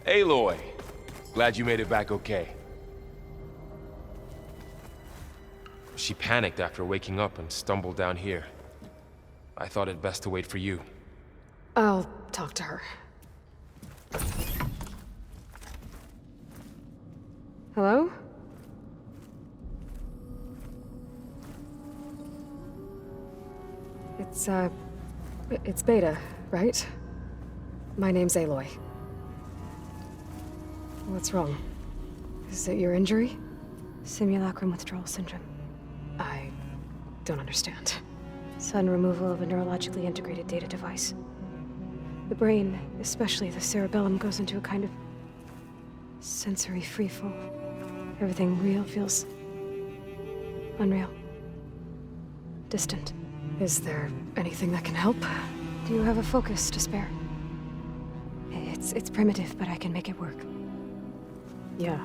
Aloy, glad you made it back okay. She panicked after waking up and stumbled down here. I thought it best to wait for you. I'll talk to her. Hello? It's Beta, right? My name's Aloy. What's wrong? Is it your injury? Simulacrum withdrawal syndrome. I don't understand. Sudden removal of a neurologically integrated data device. The brain, especially the cerebellum, goes into a kind of sensory freefall. Everything real feels unreal. Distant. Is there anything that can help? Do you have a focus to spare? It's primitive, but I can make it work. Yeah.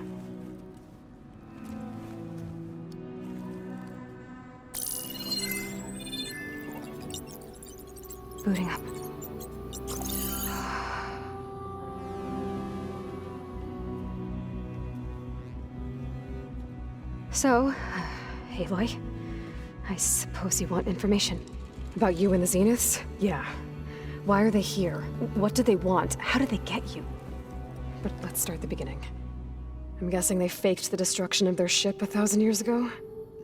Booting up. So, Aloy, I suppose you want information. About you and the Zeniths? Yeah. Why are they here? What do they want? How did they get you? But let's start at the beginning. I'm guessing they faked the destruction of their ship 1,000 years ago?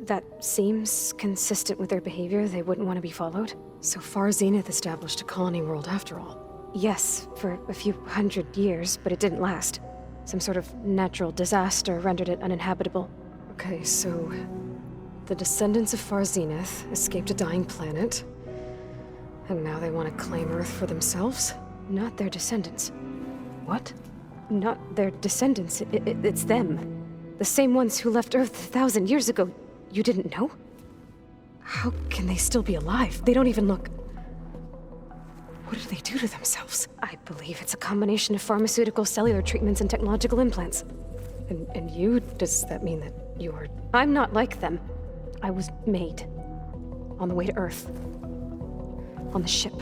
That seems consistent with their behavior. They wouldn't want to be followed. So far, Zenith established a colony world after all. Yes, for a few hundred years, but it didn't last. Some sort of natural disaster rendered it uninhabitable. Okay, so the descendants of Far Zenith escaped a dying planet, and now they want to claim Earth for themselves? Not their descendants. What? Not their descendants. It's them. The same ones who left Earth 1,000 years ago. You didn't know? How can they still be alive? They don't even look... What did they do to themselves? I believe it's a combination of pharmaceutical, cellular treatments, and technological implants. And you? Does that mean that you are... I'm not like them. I was made. On the way to Earth. On the ship.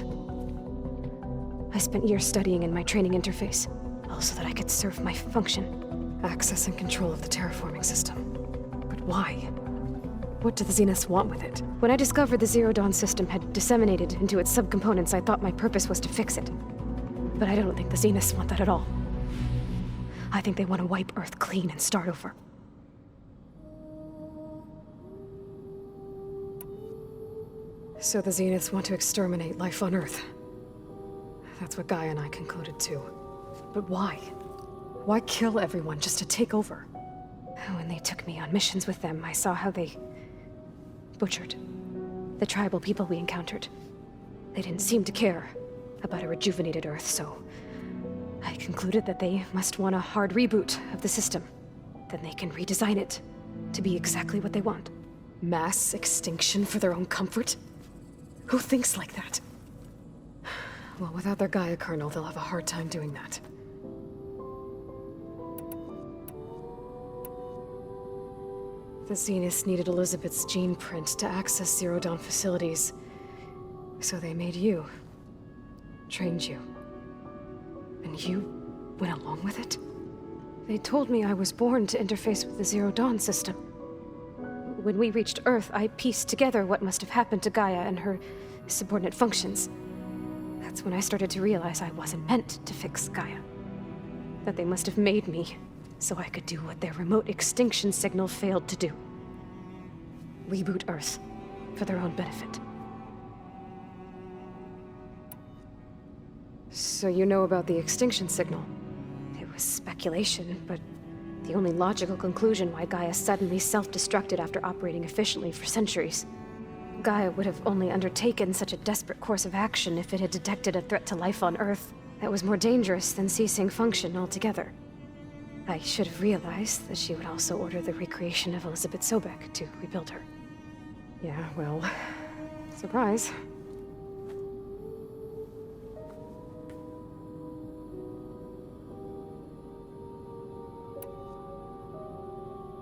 I spent years studying in my training interface, all so that I could serve my function. Access and control of the terraforming system. But why? What do the Zeniths want with it? When I discovered the Zero Dawn system had disseminated into its subcomponents, I thought my purpose was to fix it. But I don't think the Zeniths want that at all. I think they want to wipe Earth clean and start over. So the Zeniths want to exterminate life on Earth. That's what Gaia and I concluded too. But why? Why kill everyone just to take over? When they took me on missions with them, I saw how they butchered the tribal people we encountered. They didn't seem to care about a rejuvenated Earth, so I concluded that they must want a hard reboot of the system. Then they can redesign it to be exactly what they want. Mass extinction for their own comfort? Who thinks like that? Well, without their Gaia kernel, they'll have a hard time doing that. The Zeniths needed Elizabeth's gene print to access Zero Dawn facilities. So they made you. Trained you. And you went along with it? They told me I was born to interface with the Zero Dawn system. When we reached Earth, I pieced together what must have happened to Gaia and her subordinate functions. That's when I started to realize I wasn't meant to fix Gaia. That they must have made me so I could do what their remote extinction signal failed to do. Reboot Earth for their own benefit. So you know about the extinction signal? It was speculation, but the only logical conclusion why Gaia suddenly self-destructed after operating efficiently for centuries. Gaia would have only undertaken such a desperate course of action if it had detected a threat to life on Earth that was more dangerous than ceasing function altogether. I should have realized that she would also order the recreation of Elizabeth Sobek to rebuild her. Yeah, well, surprise.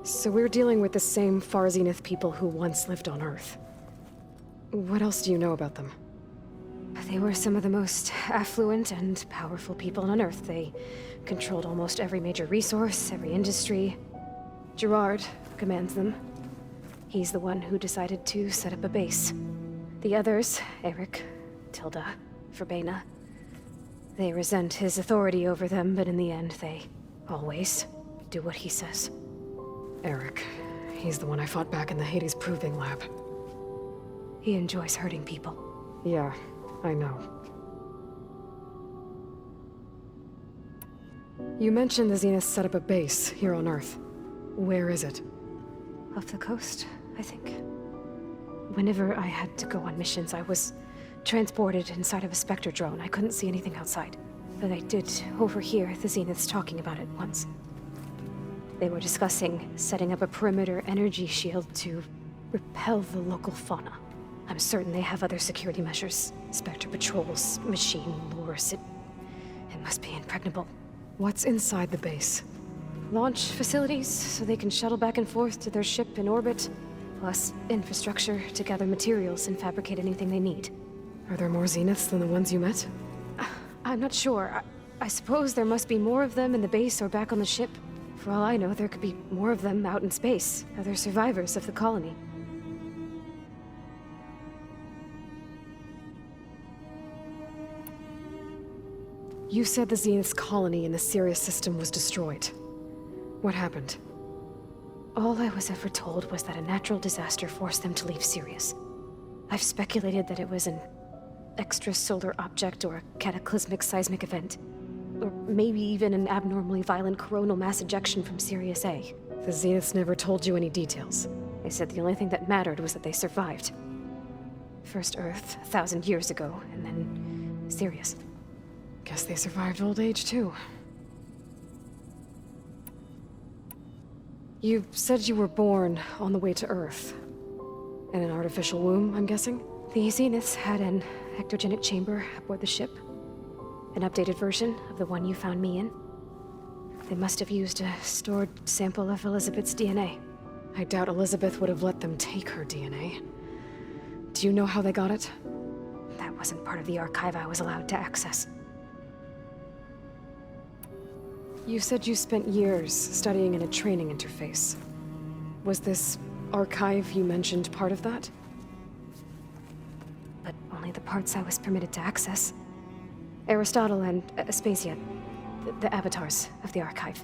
So we're dealing with the same Far Zenith people who once lived on Earth. What else do you know about them? They were some of the most affluent and powerful people on Earth. They controlled almost every major resource, every industry. Gerard commands them. He's the one who decided to set up a base. The others, Eric, Tilda, Verbena, they resent his authority over them, but in the end, they always do what he says. Eric. He's the one I fought back in the Hades Proving Lab. He enjoys hurting people. Yeah, I know. You mentioned the Zenith set up a base here on Earth. Where is it? Off the coast, I think. Whenever I had to go on missions, I was transported inside of a Spectre drone. I couldn't see anything outside. But I did overhear the Zeniths talking about it once. They were discussing setting up a perimeter energy shield to repel the local fauna. I'm certain they have other security measures. Spectre patrols, machine lures. It must be impregnable. What's inside the base? Launch facilities, so they can shuttle back and forth to their ship in orbit. Plus infrastructure to gather materials and fabricate anything they need. Are there more Zeniths than the ones you met? I'm not sure. I suppose there must be more of them in the base or back on the ship. For all I know, there could be more of them out in space, other survivors of the colony. You said the Zenith's colony in the Sirius system was destroyed. What happened? All I was ever told was that a natural disaster forced them to leave Sirius. I've speculated that it was an extrasolar object or a cataclysmic seismic event. Or maybe even an abnormally violent coronal mass ejection from Sirius A. The Zeniths never told you any details. They said the only thing that mattered was that they survived. First Earth, 1,000 years ago, and then Sirius. Guess they survived old age, too. You said you were born on the way to Earth. In an artificial womb, I'm guessing? The Zeniths had an ectogenic chamber aboard the ship. An updated version of the one you found me in. They must have used a stored sample of Elizabeth's DNA. I doubt Elizabeth would have let them take her DNA. Do you know how they got it? That wasn't part of the archive I was allowed to access. You said you spent years studying in a training interface. Was this archive you mentioned part of that? But only the parts I was permitted to access. Aristotle and Aspasia, the avatars of the archive,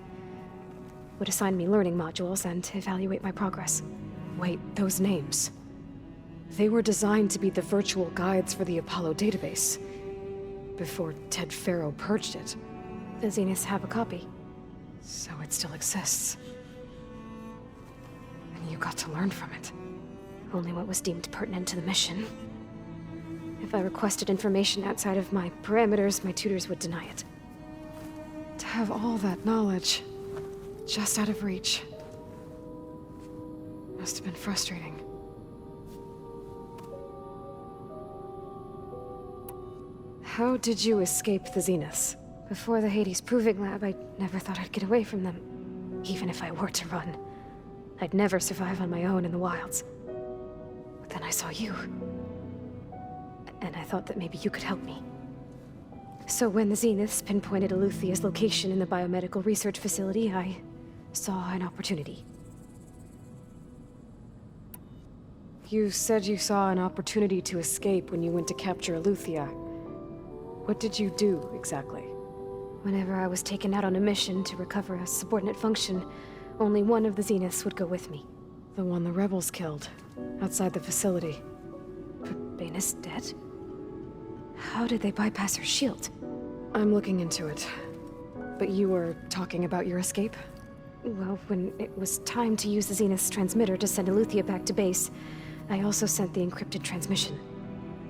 would assign me learning modules and evaluate my progress. Wait, those names. They were designed to be the virtual guides for the Apollo database. Before Ted Faro purged it. The Zeniths have a copy. So it still exists. And you got to learn from it. Only what was deemed pertinent to the mission. If I requested information outside of my parameters, my tutors would deny it. To have all that knowledge, just out of reach, must have been frustrating. How did you escape the Zeniths? Before the Hades Proving Lab, I never thought I'd get away from them. Even if I were to run, I'd never survive on my own in the wilds. But then I saw you. And I thought that maybe you could help me. So when the Zeniths pinpointed Eluthia's location in the biomedical research facility, I saw an opportunity. You said you saw an opportunity to escape when you went to capture Eluthia. What did you do, exactly? Whenever I was taken out on a mission to recover a subordinate function, only one of the Zeniths would go with me. The one the rebels killed, outside the facility. Verbena's dead? How did they bypass her shield? I'm looking into it. But you were talking about your escape? Well, when it was time to use the Zenith's transmitter to send Eluthia back to base, I also sent the encrypted transmission.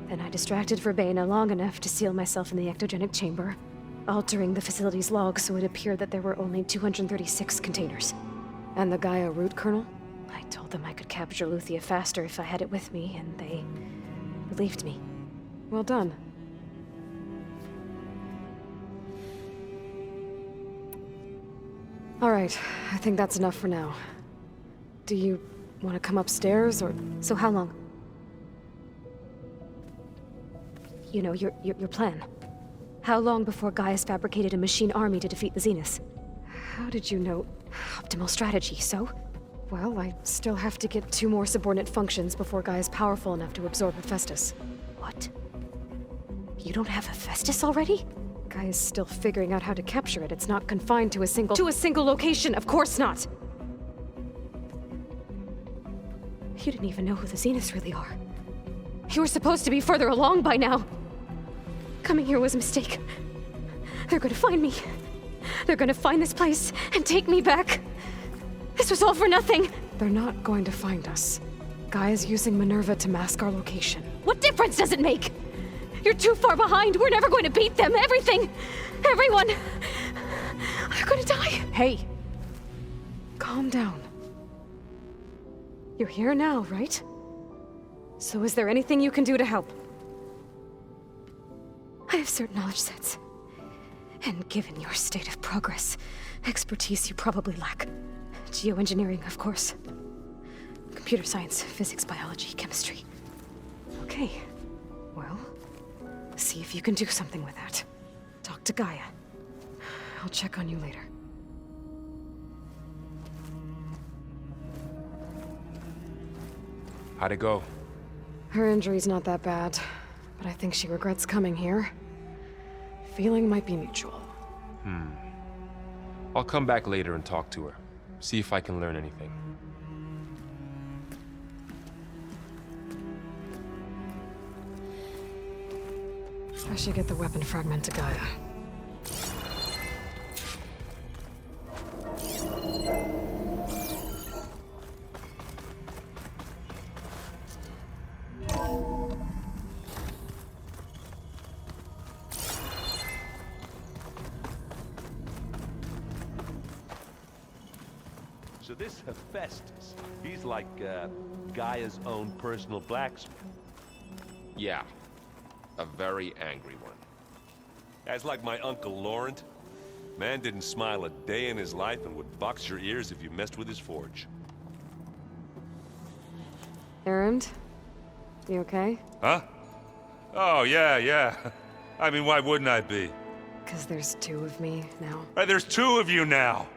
Then I distracted Verbena long enough to seal myself in the ectogenic chamber, altering the facility's log so it appeared that there were only 236 containers. And the Gaia root kernel? I told them I could capture Eluthia faster if I had it with me, and they believed me. Well done. All right, I think that's enough for now. Do you want to come upstairs, or... So how long? you know, your plan. How long before Gaia's fabricated a machine army to defeat the Zeniths? How did you know? Optimal strategy, so? Well, I still have to get 2 more subordinate functions before Gaia's powerful enough to absorb Hephaestus. What? You don't have Hephaestus already? Gaia's still figuring out how to capture it. It's not confined to a single location, of course not! You didn't even know who the Zeniths really are. You were supposed to be further along by now. Coming here was a mistake. They're gonna find me. They're gonna find this place and take me back. This was all for nothing. They're not going to find us. Gaia's using Minerva to mask our location. What difference does it make? You're too far behind. We're never going to beat them. Everything, everyone, are gonna die. Hey, calm down. You're here now, right? So is there anything you can do to help? I have certain knowledge sets. And given your state of progress, expertise you probably lack. Geoengineering, of course. Computer science, physics, biology, chemistry. Okay. Well, see if you can do something with that. Talk to Gaia. I'll check on you later. How'd it go? Her injury's not that bad, but I think she regrets coming here. Feeling might be mutual. I'll come back later and talk to her. See if I can learn anything. I should get the weapon fragment to Gaia. So this Hephaestus, he's like Gaia's own personal blacksmith. Yeah. A very angry one. That's like my Uncle Laurent. Man didn't smile a day in his life and would box your ears if you messed with his forge. Erend? You okay? Huh? Oh, yeah. I mean, why wouldn't I be? 'Cause there's 2 of me now. There's 2 of you now!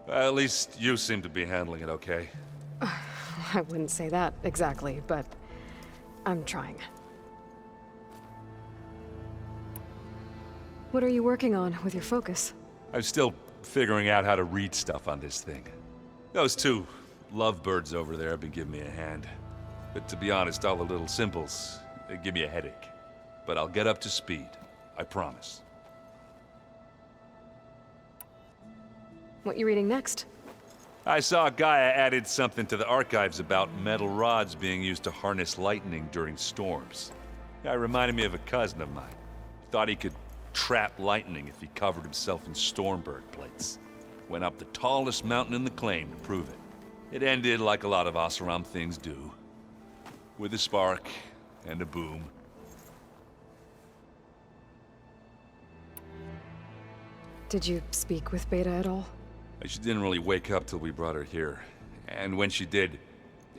At least you seem to be handling it okay. I wouldn't say that exactly, but I'm trying. What are you working on with your focus? I'm still figuring out how to read stuff on this thing. Those 2 lovebirds over there have been giving me a hand. But to be honest, all the little symbols, they give me a headache. But I'll get up to speed. I promise. What you reading next? I saw Gaia added something to the archives about metal rods being used to harness lightning during storms. Guy reminded me of a cousin of mine. Thought he could trap lightning if he covered himself in Stormbird plates. Went up the tallest mountain in the claim to prove it. It ended like a lot of Oseram things do. With a spark and a boom. Did you speak with Beta at all? She didn't really wake up till we brought her here. And when she did,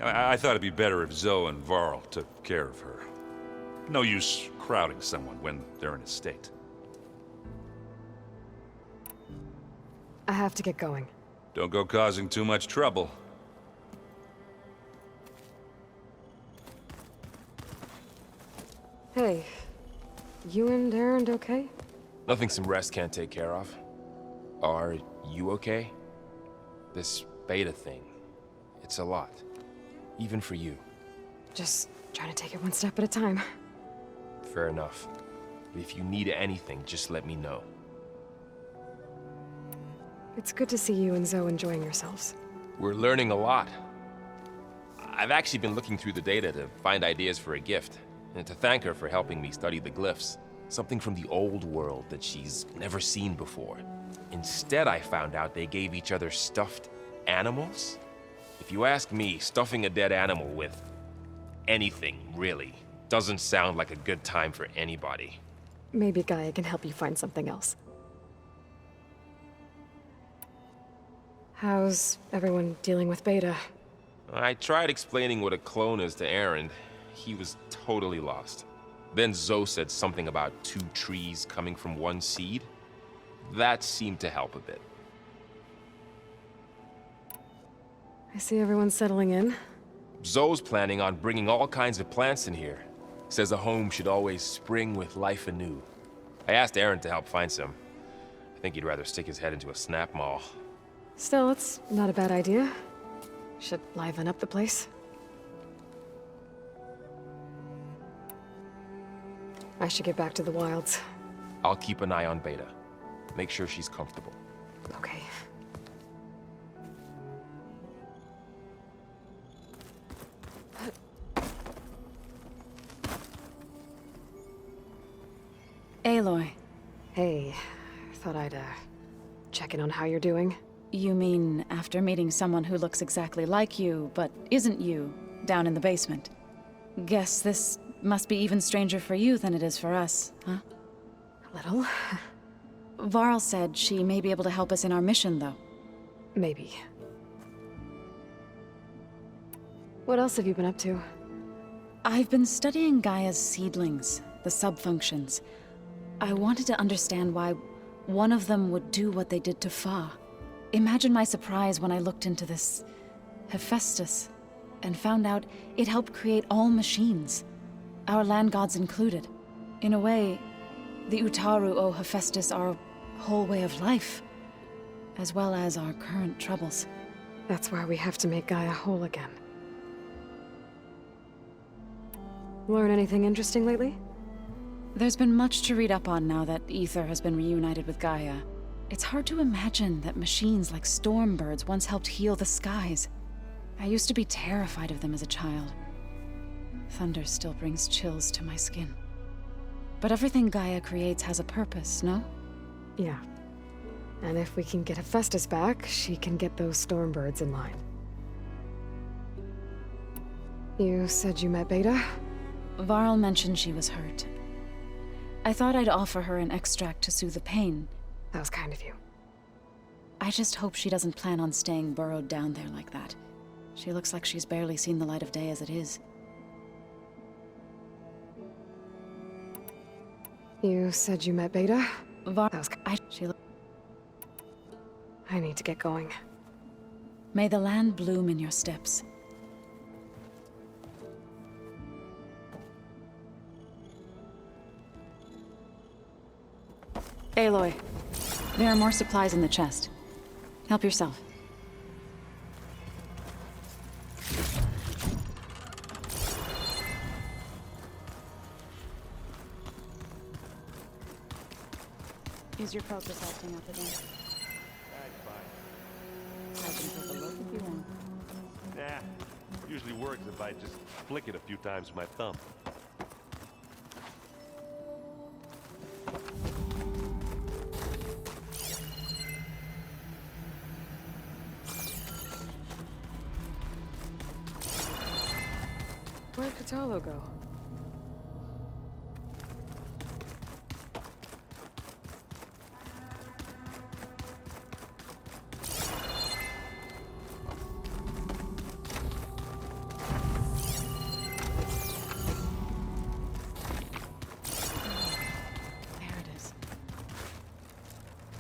I thought it'd be better if Zoe and Varl took care of her. No use crowding someone when they're in a state. I have to get going. Don't go causing too much trouble. Hey, you and Erend okay? Nothing some rest can't take care of. Are you okay? This beta thing, it's a lot. Even for you. Just trying to take it one step at a time. Fair enough. If you need anything, just let me know. It's good to see you and Zoe enjoying yourselves. We're learning a lot. I've actually been looking through the data to find ideas for a gift, and to thank her for helping me study the glyphs. Something from the old world that she's never seen before. Instead, I found out they gave each other stuffed animals. If you ask me, stuffing a dead animal with anything, really, doesn't sound like a good time for anybody. Maybe Gaia can help you find something else. How's everyone dealing with Beta? I tried explaining what a clone is to Erend. He was totally lost. Then Zoe said something about 2 trees coming from 1 seed. That seemed to help a bit. I see everyone's settling in. Zoe's planning on bringing all kinds of plants in here. Says a home should always spring with life anew. I asked Aaron to help find some. I think he'd rather stick his head into a snap mall. Still, it's not a bad idea. Should liven up the place. I should get back to the wilds. I'll keep an eye on Beta. Make sure she's comfortable. Okay. Aloy, Hey, thought I'd, check in on how you're doing. you mean after meeting someone who looks exactly like you, but isn't you, down in the basement? Guess this must be even stranger for you than it is for us, huh? A little. Varl said she may be able to help us in our mission, though. Maybe. What else have you been up to? I've been studying Gaia's seedlings, the subfunctions. I wanted to understand why one of them would do what they did to Fa. Imagine my surprise when I looked into this Hephaestus and found out it helped create all machines, our land gods included. In a way, the Utaru owe Hephaestus our whole way of life, as well as our current troubles. That's why we have to make Gaia whole again. Learn anything interesting lately? There's been much to read up on now that Ether has been reunited with Gaia. It's hard to imagine that machines like storm birds once helped heal the skies. I used to be terrified of them as a child. Thunder still brings chills to my skin. But everything Gaia creates has a purpose, no? Yeah. And if we can get Hephaestus back, she can get those storm birds in line. You said you met Beta? Varl mentioned she was hurt. I thought I'd offer her an extract to soothe the pain. That was kind of you. I just hope she doesn't plan on staying burrowed down there like that. She looks like she's barely seen the light of day as it is. You said you met Beta? Varl, That was I need to get going. May the land bloom in your steps. Aloy, there are more supplies in the chest. Help yourself. Is your focus acting up again? I can take a look if you want. Nah, usually works if I just flick it a few times with my thumb. Where'd Katalo go? There it is.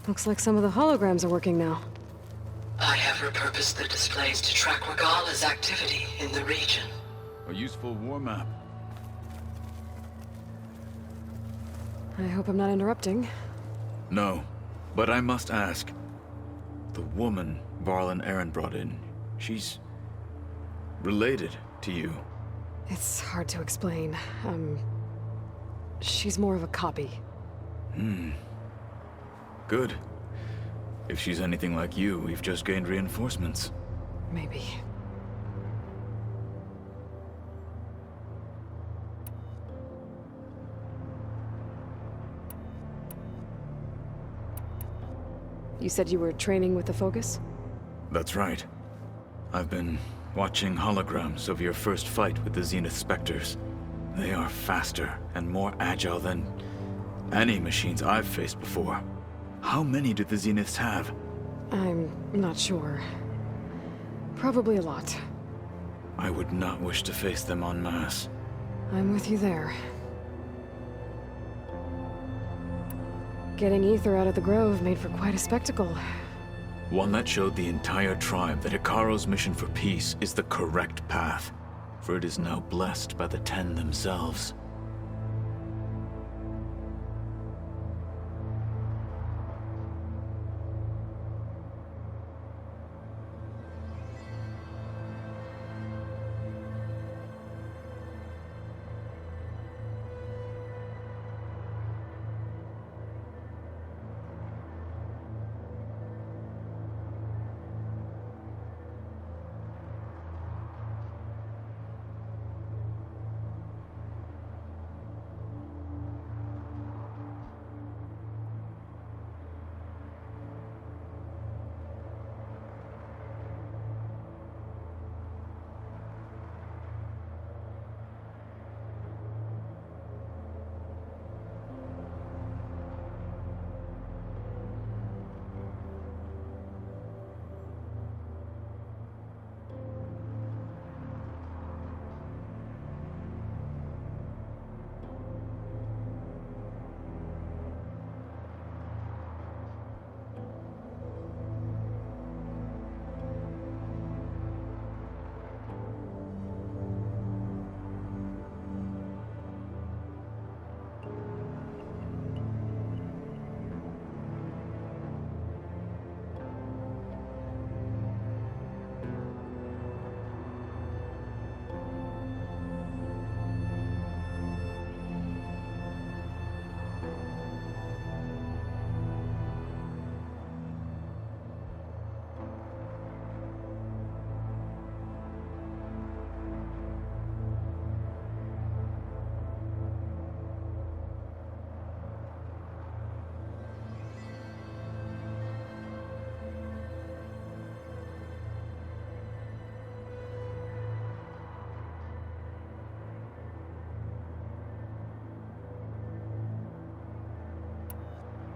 Looks like some of the holograms are working now. I have repurposed the displays to track Regala's activity in the region. A useful war map. I hope I'm not interrupting. No, but I must ask. The woman Varl and Aaron brought in, she's related to you. It's hard to explain. She's more of a copy. Good. If she's anything like you, we've just gained reinforcements. Maybe. You said you were training with the Focus? That's right. I've been watching holograms of your first fight with the Zenith Spectres. They are faster and more agile than any machines I've faced before. How many do the Zeniths have? I'm not sure. Probably a lot. I would not wish to face them en masse. I'm with you there. Getting ether out of the grove made for quite a spectacle. One that showed the entire tribe that Hikaru's mission for peace is the correct path, for it is now blessed by the Ten themselves.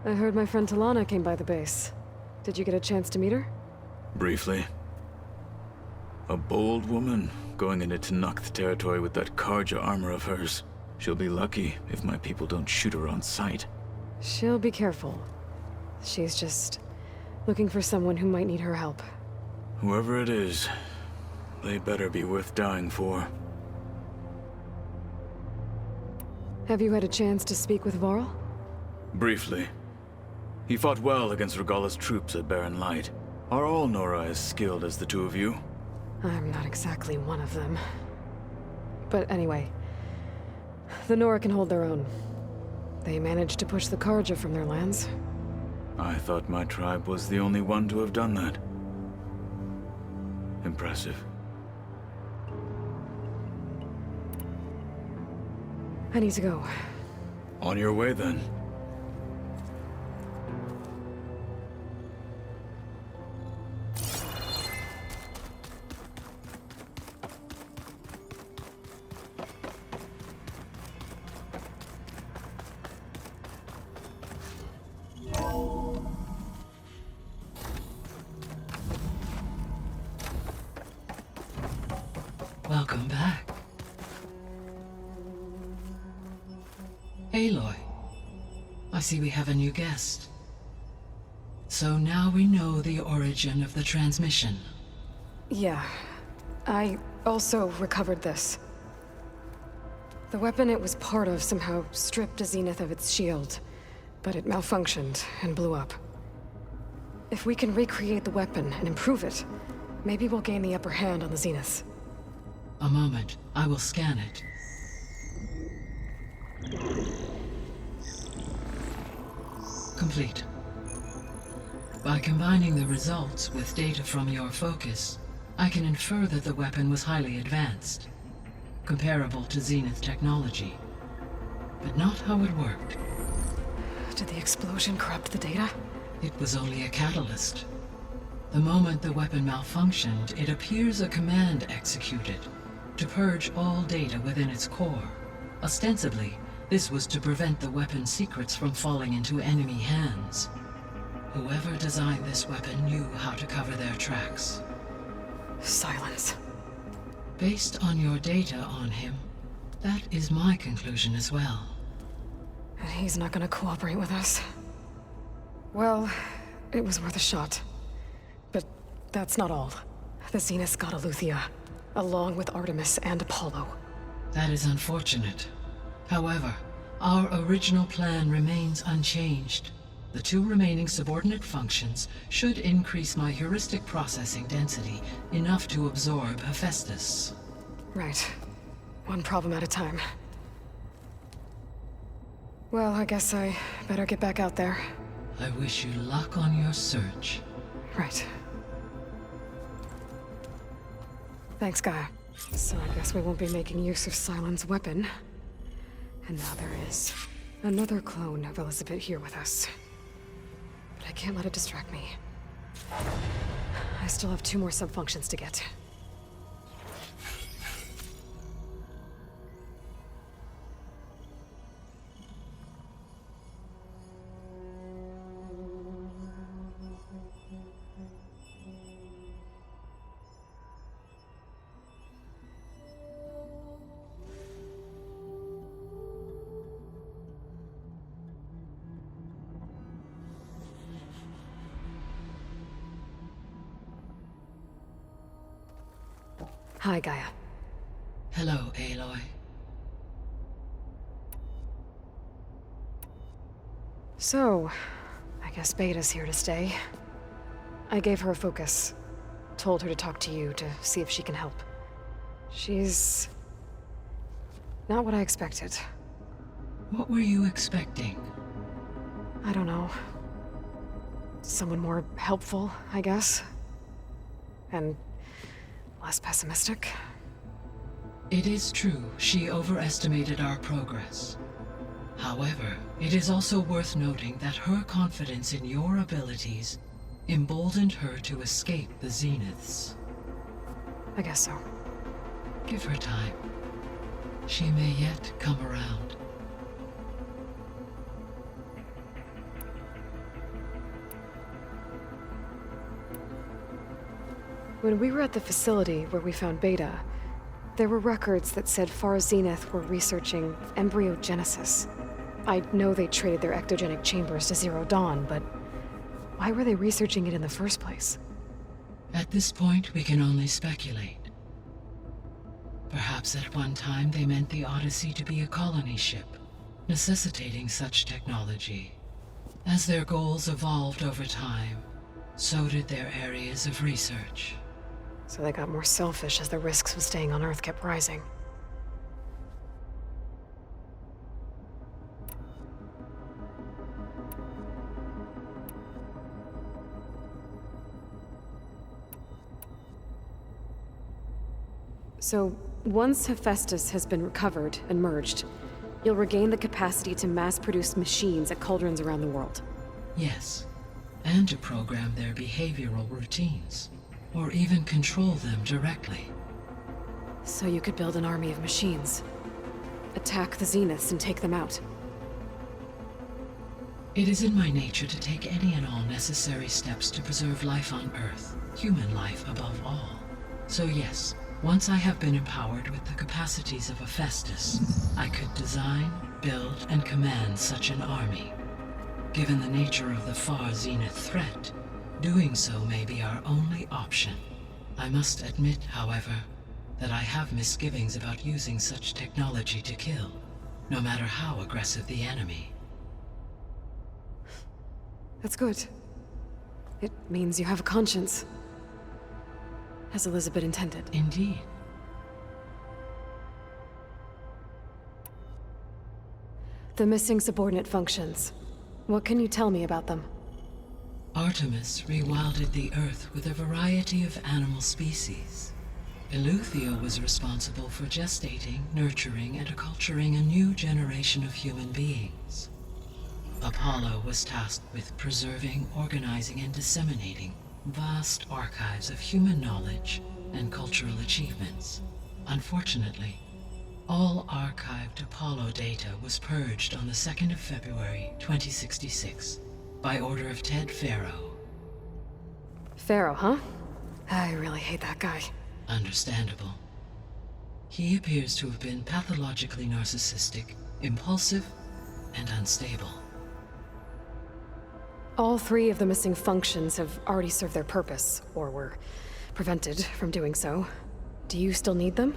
I heard my friend Talana came by the base. Did you get a chance to meet her? Briefly. A bold woman going into Tenakth territory with that Karja armor of hers. She'll be lucky if my people don't shoot her on sight. She'll be careful. She's just looking for someone who might need her help. Whoever it is, they better be worth dying for. Have you had a chance to speak with Varl? Briefly. He fought well against Regalla's troops at Barren Light. Are all Nora as skilled as the two of you? I'm not exactly one of them. But anyway, the Nora can hold their own. They managed to push the Karja from their lands. I thought my tribe was the only one to have done that. Impressive. I need to go. On your way, then. Welcome back. Aloy, I see we have a new guest. So now we know the origin of the transmission. Yeah. I also recovered this. The weapon it was part of somehow stripped a Zenith of its shield, but it malfunctioned and blew up. If we can recreate the weapon and improve it, maybe we'll gain the upper hand on the Zeniths. A moment, I will scan it. Complete. By combining the results with data from your focus, I can infer that the weapon was highly advanced, comparable to Zenith technology, but not how it worked. Did the explosion corrupt the data? It was only a catalyst. The moment the weapon malfunctioned, it appears a command executed to purge all data within its core. Ostensibly, this was to prevent the weapon's secrets from falling into enemy hands. Whoever designed this weapon knew how to cover their tracks. Silence. Based on your data on him, that is my conclusion as well. And he's not gonna cooperate with us. Well, it was worth a shot. But that's not all. The Zeniths got Eleuthia, along with Artemis and Apollo. That is unfortunate. However, our original plan remains unchanged. The 2 remaining subordinate functions should increase my heuristic processing density enough to absorb Hephaestus. Right. One problem at a time. Well, I guess I better get back out there. I wish you luck on your search. Right. Thanks, Gaia. So I guess we won't be making use of Cylon's weapon. And now there is another clone of Elizabeth here with us. But I can't let it distract me. I still have 2 more subfunctions to get. Hi, Gaia. Hello, Aloy. So, I guess Beta's here to stay. I gave her a focus. Told her to talk to you to see if she can help. She's... not what I expected. What were you expecting? I don't know. Someone more helpful, I guess. And less pessimistic. It is true, she overestimated our progress. However, it is also worth noting that her confidence in your abilities emboldened her to escape the Zeniths. I guess so. Give her time. She may yet come around. When we were at the facility where we found Beta, there were records that said Far Zenith were researching embryogenesis. I know they traded their ectogenic chambers to Zero Dawn, but why were they researching it in the first place? At this point, we can only speculate. Perhaps at one time they meant the Odyssey to be a colony ship, necessitating such technology. As their goals evolved over time, so did their areas of research. So they got more selfish as the risks of staying on Earth kept rising. So, once Hephaestus has been recovered and merged, you'll regain the capacity to mass-produce machines at cauldrons around the world. Yes, and to program their behavioral routines, or even control them directly. So you could build an army of machines. Attack the Zeniths and take them out. It is in my nature to take any and all necessary steps to preserve life on Earth, human life above all. So yes, once I have been empowered with the capacities of Hephaestus, I could design, build, and command such an army. Given the nature of the Far Zenith threat, doing so may be our only option. I must admit, however, that I have misgivings about using such technology to kill, no matter how aggressive the enemy. That's good. It means you have a conscience. As Elizabeth intended. Indeed. The missing subordinate functions. What can you tell me about them? Artemis rewilded the Earth with a variety of animal species. Eleuthia was responsible for gestating, nurturing, and acculturating a new generation of human beings. Apollo was tasked with preserving, organizing, and disseminating vast archives of human knowledge and cultural achievements. Unfortunately, all archived Apollo data was purged on the 2nd of February, 2066, by order of Ted Farrow. Pharaoh, huh? I really hate that guy. Understandable. He appears to have been pathologically narcissistic, impulsive, and unstable. All 3 of the missing functions have already served their purpose, or were prevented from doing so. Do you still need them?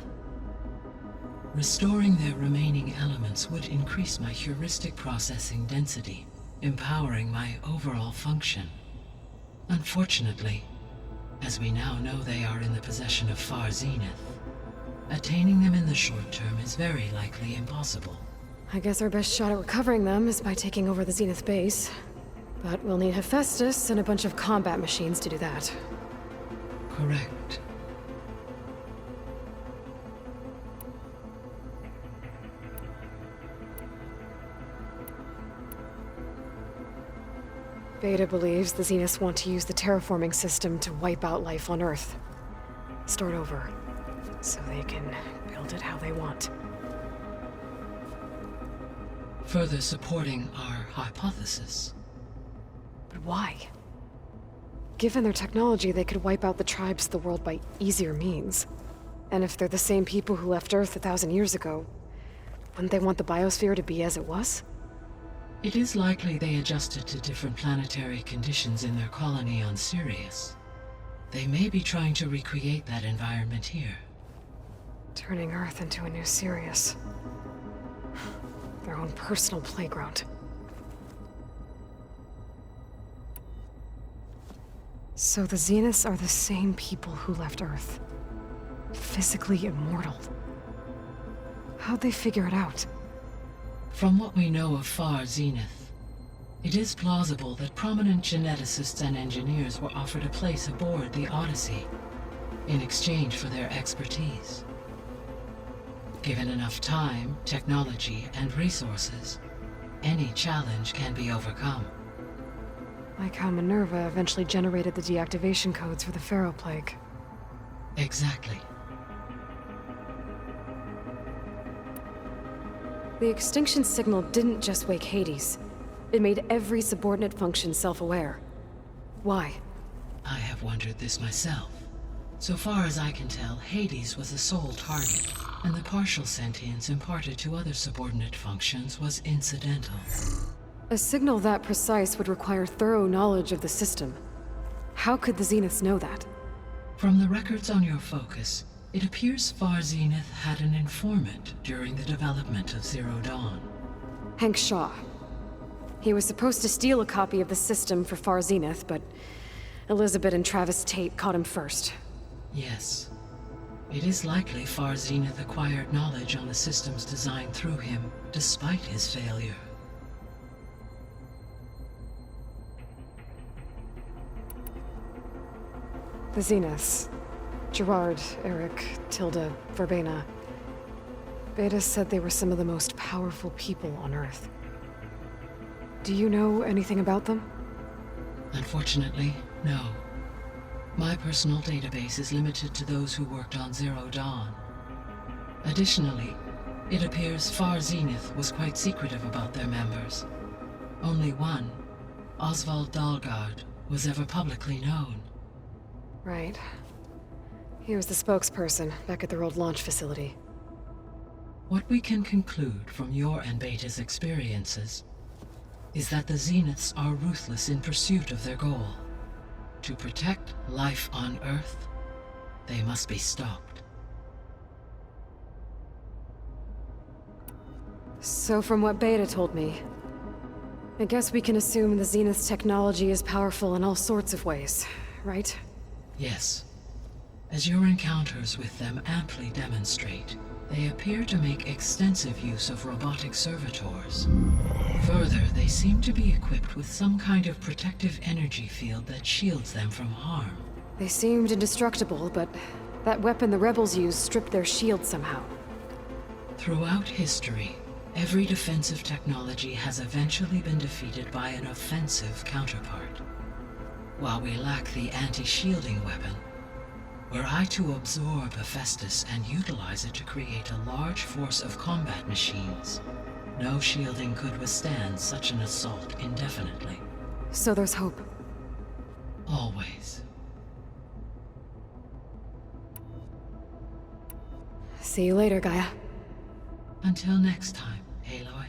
Restoring their remaining elements would increase my heuristic processing density, empowering my overall function. Unfortunately, as we now know they are in the possession of Far Zenith, attaining them in the short term is very likely impossible. I guess our best shot at recovering them is by taking over the Zenith base. But we'll need Hephaestus and a bunch of combat machines to do that. Correct. Beta believes the Zeniths want to use the terraforming system to wipe out life on Earth. Start over, so they can build it how they want. Further supporting our hypothesis. But why? Given their technology, they could wipe out the tribes of the world by easier means. And if they're the same people who left Earth 1,000 years ago, wouldn't they want the biosphere to be as it was? It is likely they adjusted to different planetary conditions in their colony on Sirius. They may be trying to recreate that environment here. Turning Earth into a new Sirius. Their own personal playground. So the Zeniths are the same people who left Earth. Physically immortal. How'd they figure it out? From what we know of Far Zenith, it is plausible that prominent geneticists and engineers were offered a place aboard the Odyssey in exchange for their expertise. Given enough time, technology, and resources, any challenge can be overcome. Like how Minerva eventually generated the deactivation codes for the Pharaoh Plague. Exactly. The extinction signal didn't just wake Hades. It made every subordinate function self-aware. Why? I have wondered this myself. So far as I can tell, Hades was the sole target, and the partial sentience imparted to other subordinate functions was incidental. A signal that precise would require thorough knowledge of the system. How could the Zeniths know that? From the records on your focus, it appears Far Zenith had an informant during the development of Zero Dawn. Hank Shaw. He was supposed to steal a copy of the system for Far Zenith, but Elizabeth and Travis Tate caught him first. Yes. It is likely Far Zenith acquired knowledge on the systems designed through him, despite his failure. The Zeniths. Gerard, Eric, Tilda, Verbena. Beta said they were some of the most powerful people on Earth. Do you know anything about them? Unfortunately, no. My personal database is limited to those who worked on Zero Dawn. Additionally, it appears Far Zenith was quite secretive about their members. Only one, Oswald Dahlgard, was ever publicly known. Right. He was the spokesperson back at their old launch facility. What we can conclude from your and Beta's experiences is that the Zeniths are ruthless in pursuit of their goal. To protect life on Earth, they must be stopped. So from what Beta told me, I guess we can assume the Zenith's technology is powerful in all sorts of ways, right? Yes. As your encounters with them amply demonstrate, they appear to make extensive use of robotic servitors. Further, they seem to be equipped with some kind of protective energy field that shields them from harm. They seemed indestructible, but that weapon the rebels used stripped their shield somehow. Throughout history, every defensive technology has eventually been defeated by an offensive counterpart. While we lack the anti-shielding weapon, were I to absorb Hephaestus and utilize it to create a large force of combat machines, no shielding could withstand such an assault indefinitely. So there's hope. Always. See you later, Gaia. Until next time, Aloy.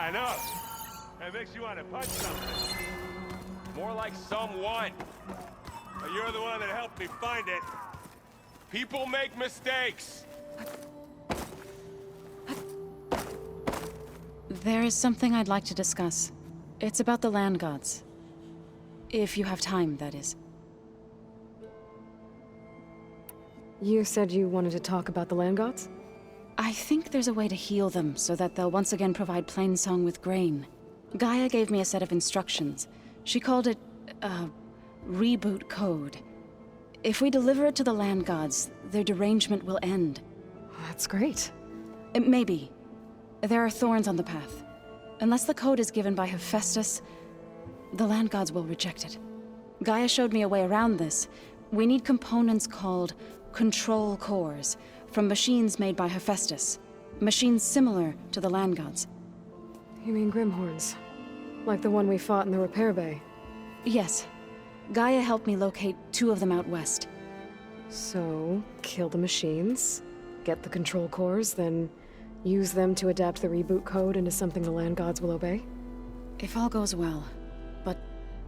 I know. That makes you want to punch something. More like someone. But you're the one that helped me find it. People make mistakes. There is something I'd like to discuss. It's about the land gods. If you have time, that is. You said you wanted to talk about the land gods? I think there's a way to heal them so that they'll once again provide Plainsong with grain. Gaia gave me a set of instructions. She called it, reboot code. If we deliver it to the land gods, their derangement will end. That's great. Maybe. There are thorns on the path. Unless the code is given by Hephaestus, the land gods will reject it. Gaia showed me a way around this. We need components called control cores, from machines made by Hephaestus. Machines similar to the land gods. You mean Grimhorns? Like the one we fought in the repair bay? Yes. Gaia helped me locate 2 of them out west. So, kill the machines, get the control cores, then use them to adapt the reboot code into something the land gods will obey? If all goes well. But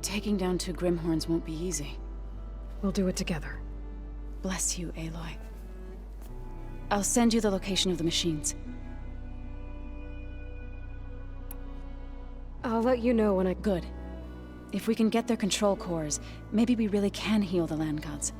taking down 2 Grimhorns won't be easy. We'll do it together. Bless you, Aloy. I'll send you the location of the machines. I'll let you know when I... Good. If we can get their control cores, maybe we really can heal the land gods.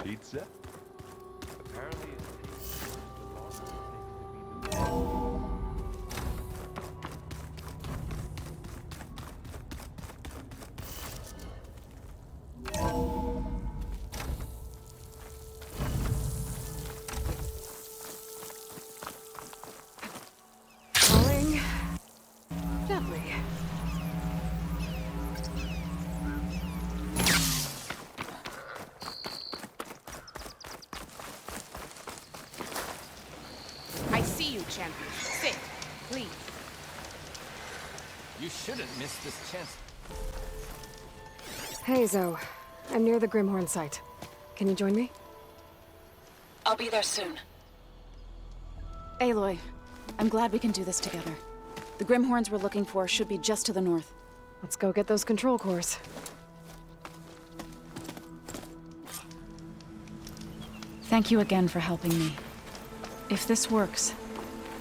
Pizza? Apparently it takes the longer it takes to Falling... gently. I see you, champion. Sit, please. You shouldn't miss this chance. Hey, Zoe. I'm near the Grimhorn site. Can you join me? I'll be there soon. Aloy, I'm glad we can do this together. The Grimhorns we're looking for should be just to the north. Let's go get those control cores. Thank you again for helping me. If this works,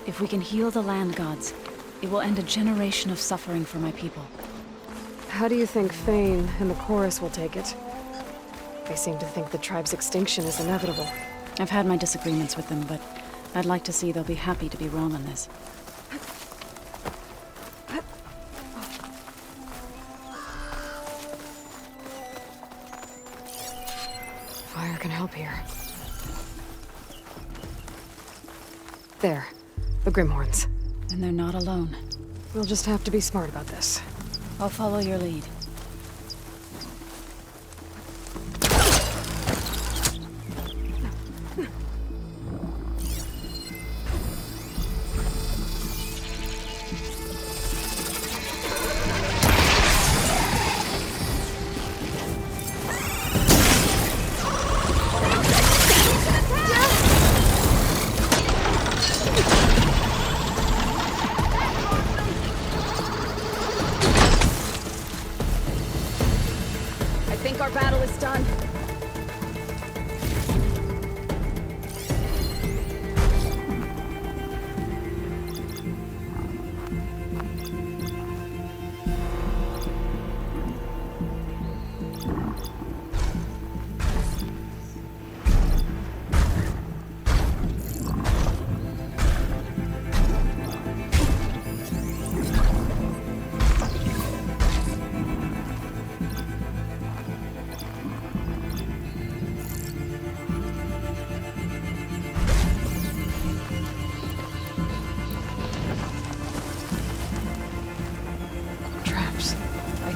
if we can heal the land gods, it will end a generation of suffering for my people. How do you think Fane and the chorus will take it? They seem to think the tribe's extinction is inevitable. I've had my disagreements with them, but I'd like to see they'll be happy to be wrong on this. Fire can help here. There. The Grimhorns. And they're not alone. We'll just have to be smart about this. I'll follow your lead.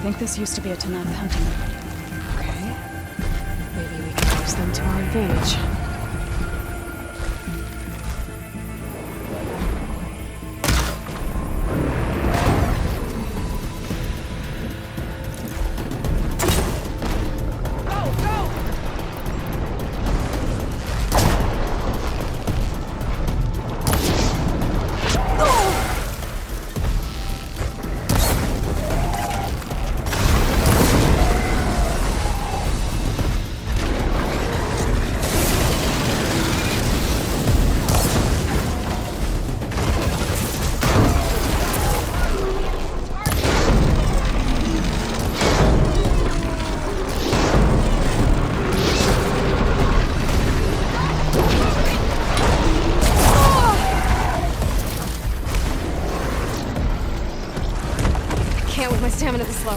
think this used to be a Tanakh hunting ground. Okay. Maybe we can use them to our advantage. My stamina this low.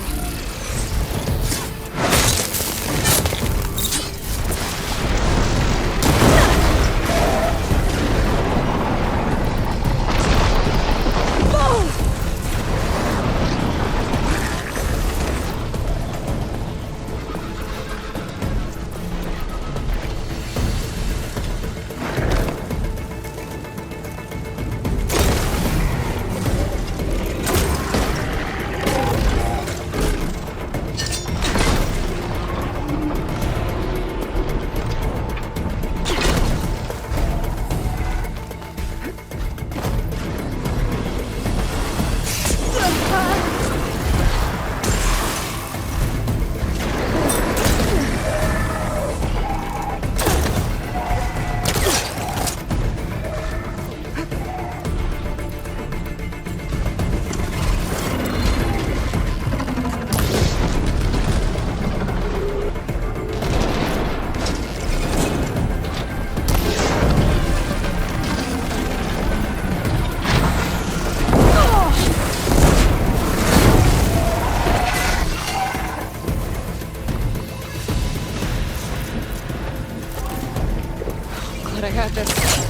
I got this.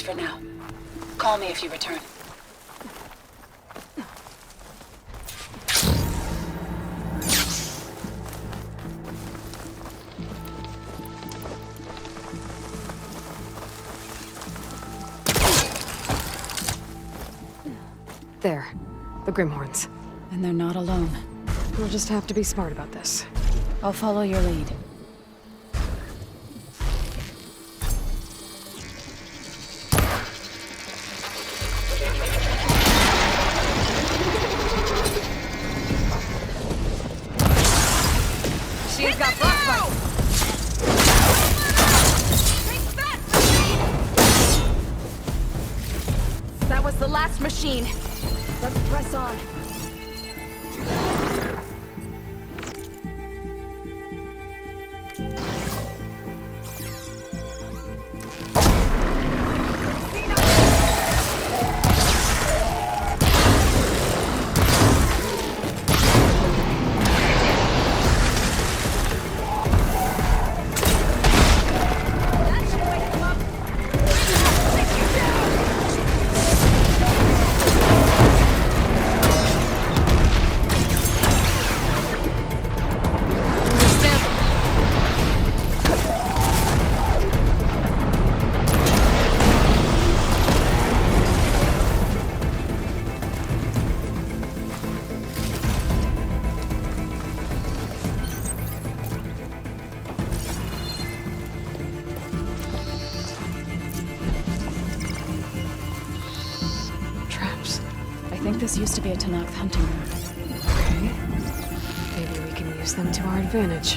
For now. Call me if you return. There. The Grimhorns. And they're not alone. We'll just have to be smart about this. I'll follow your lead. She's got frostbite. That was the last machine. Let's press on. I think this used to be a Tanakh hunting ground. Okay. use them to our advantage.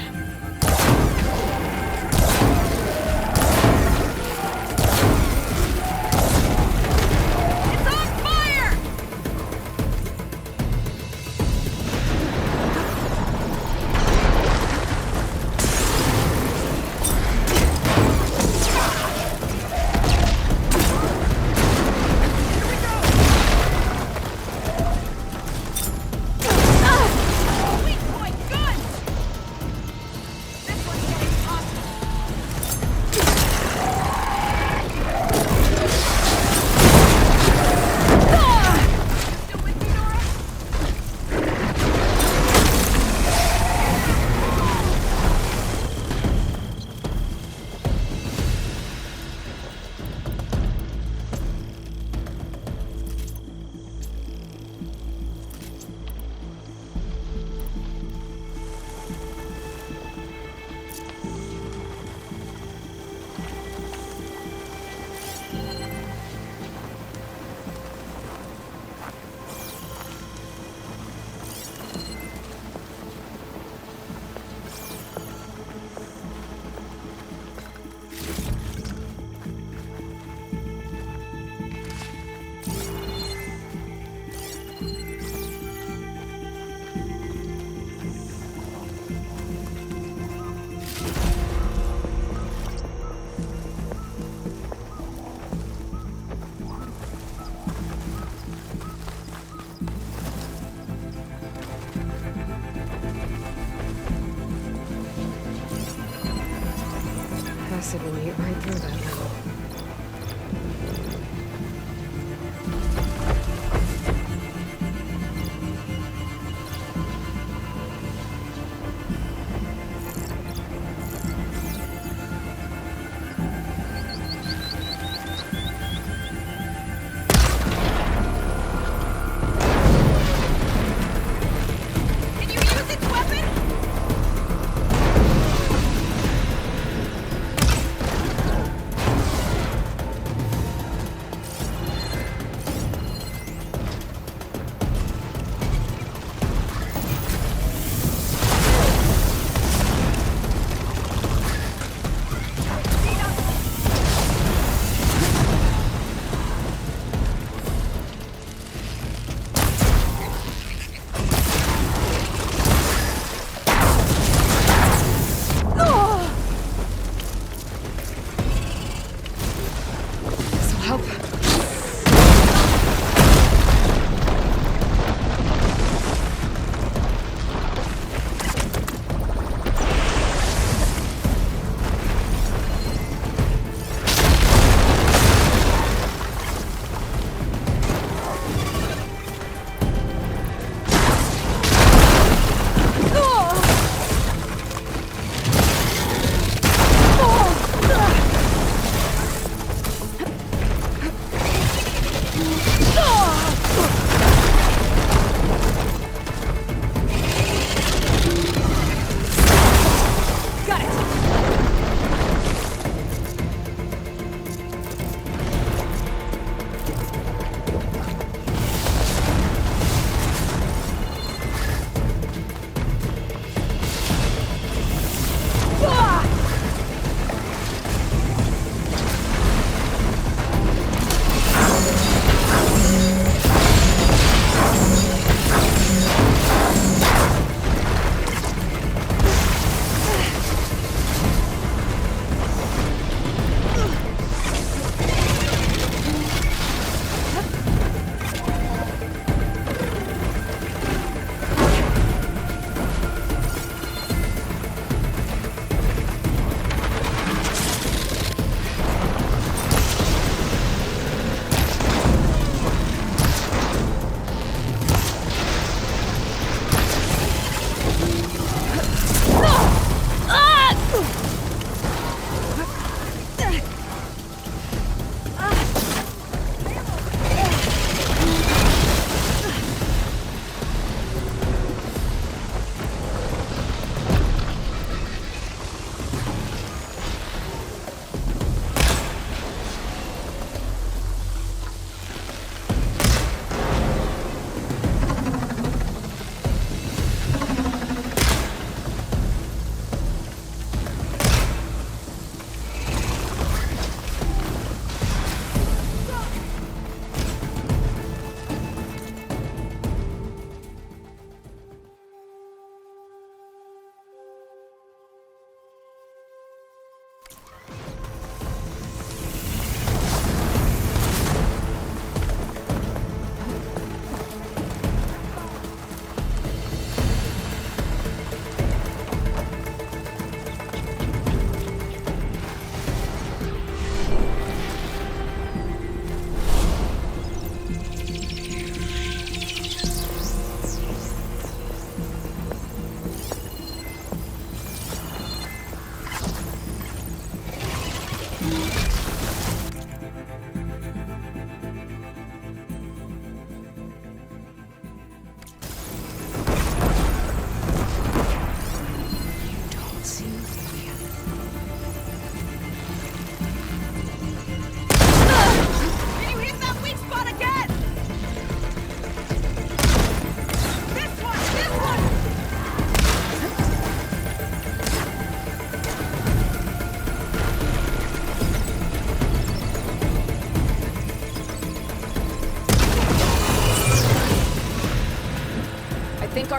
Acid will eat right through that level.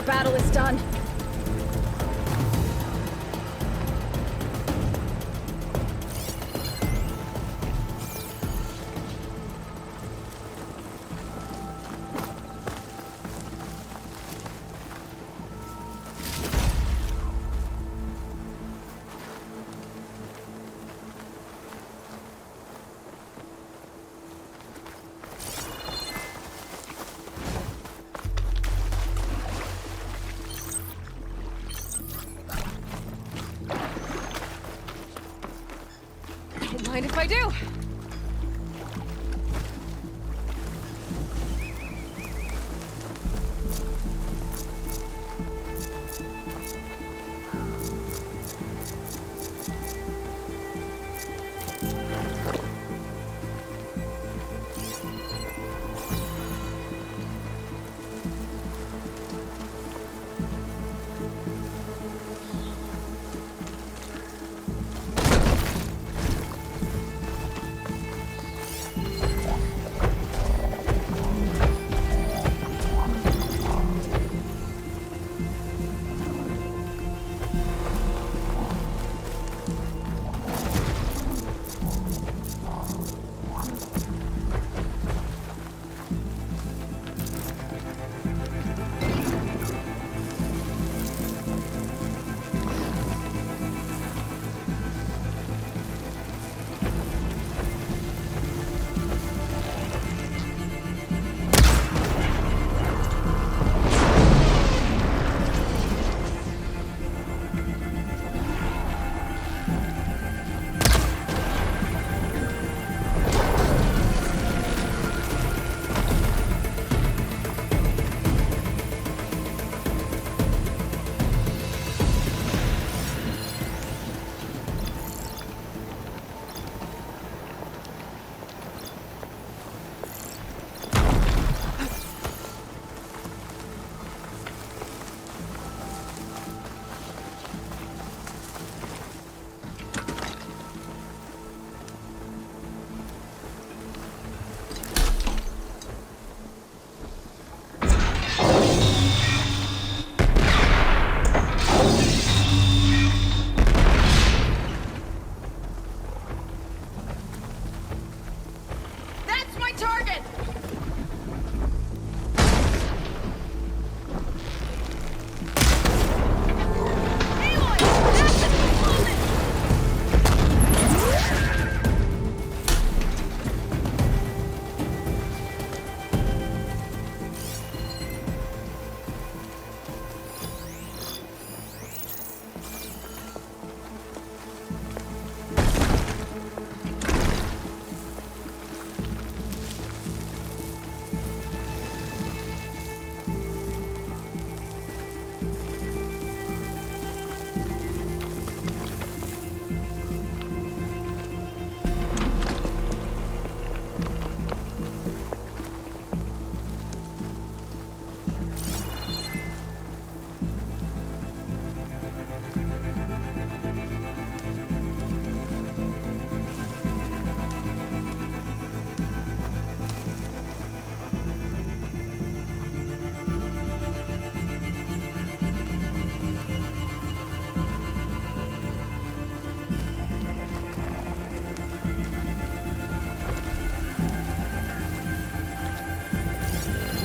battle is done. Don't mind if I do.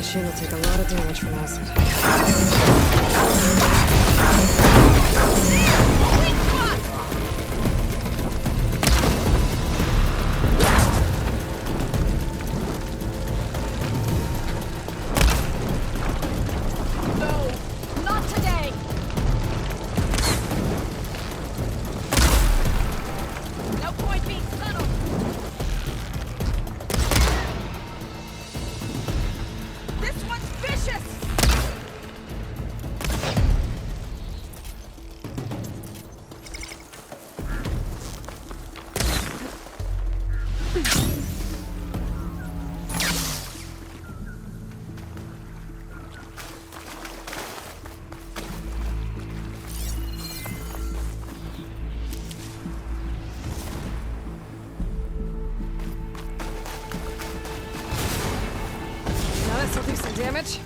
machine will take a lot of damage from acid. Now this'll do some damage.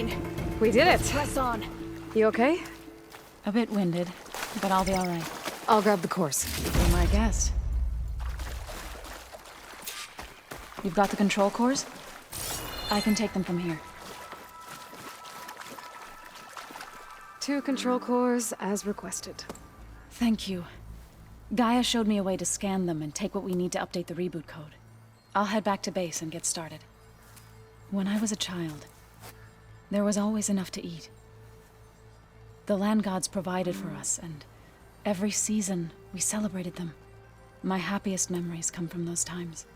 machine. We did it! Press on. You okay? A bit winded, but I'll be all right. I'll grab the cores. Be my guest. You've got the control cores? I can take them from here. 2 control cores, as requested. Thank you. Gaia showed me a way to scan them and take what we need to update the reboot code. I'll head back to base and get started. When I was a child, there was always enough to eat. The land gods provided for us, and every season we celebrated them. My happiest memories come from those times.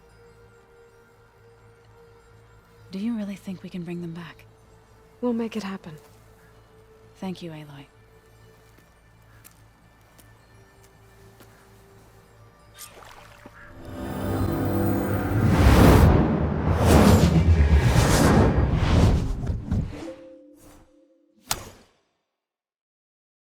Do you really think we can bring them back? We'll make it happen. Thank you, Aloy.